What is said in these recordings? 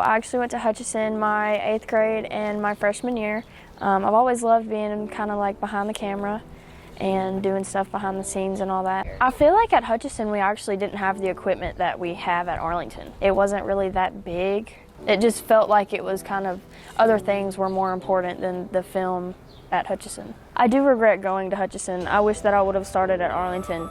I actually went to Hutchinson my 8th grade and my freshman year. I've always loved being kind of like behind the camera and doing stuff behind the scenes and all that. I feel like at Hutchinson we actually didn't have the equipment that we have at Arlington. It wasn't really that big. It just felt like it was kind of, other things were more important than the film at Hutchinson. I do regret going to Hutchinson. I wish that I would have started at Arlington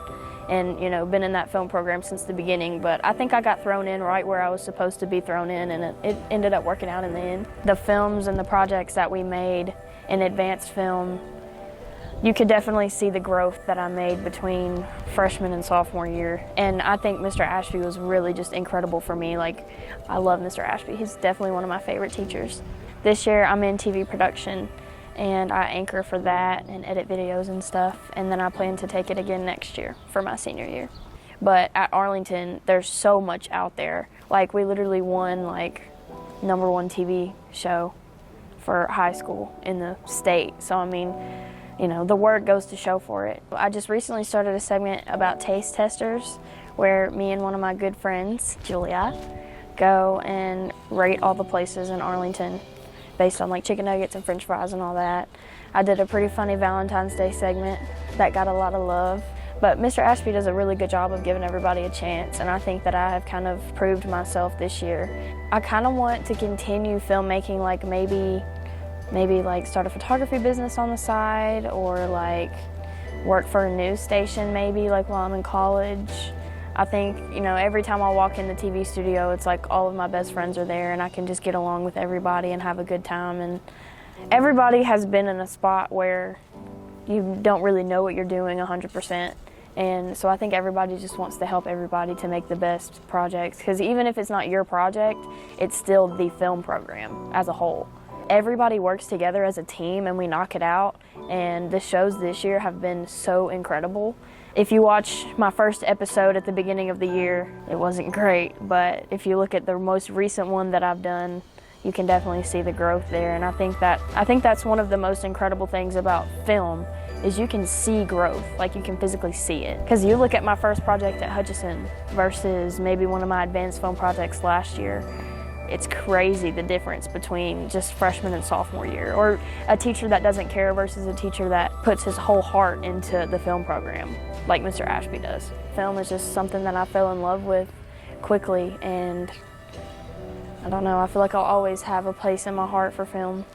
and, you know, been in that film program since the beginning, but I think I got thrown in right where I was supposed to be thrown in, and it ended up working out in the end. The films and the projects that we made in advanced film, you could definitely see the growth that I made between freshman and sophomore year. And I think Mr. Ashby was really just incredible for me. Like, I love Mr. Ashby. He's definitely one of my favorite teachers. This year I'm in TV production, and I anchor for that and edit videos and stuff. And then I plan to take it again next year for my senior year. But at Arlington, there's so much out there. Like, we literally won like #1 TV show for high school in the state. So I mean, you know, the work goes to show for it. I just recently started a segment about taste testers where me and one of my good friends, Julia, go and rate all the places in Arlington based on like chicken nuggets and french fries and all that. I did a pretty funny Valentine's Day segment that got a lot of love. But Mr. Ashby does a really good job of giving everybody a chance, and I think that I have kind of proved myself this year. I kind of want to continue filmmaking, like maybe like start a photography business on the side, or like work for a news station maybe like while I'm in college. I think, you know, every time I walk in the TV studio, it's like all of my best friends are there and I can just get along with everybody and have a good time. And everybody has been in a spot where you don't really know what you're doing 100%. And so I think everybody just wants to help everybody to make the best projects, because even if it's not your project, it's still the film program as a whole. Everybody works together as a team and we knock it out, and the shows this year have been so incredible. If you watch my first episode at the beginning of the year, it wasn't great, but if you look at the most recent one that I've done, you can definitely see the growth there. And I think that's one of the most incredible things about film, is you can see growth, like you can physically see it. Because you look at my first project at Hutchinson versus maybe one of my advanced film projects last year, it's crazy the difference between just freshman and sophomore year, or a teacher that doesn't care versus a teacher that puts his whole heart into the film program, like Mr. Ashby does. Film is just something that I fell in love with quickly, and I don't know, I feel like I'll always have a place in my heart for film.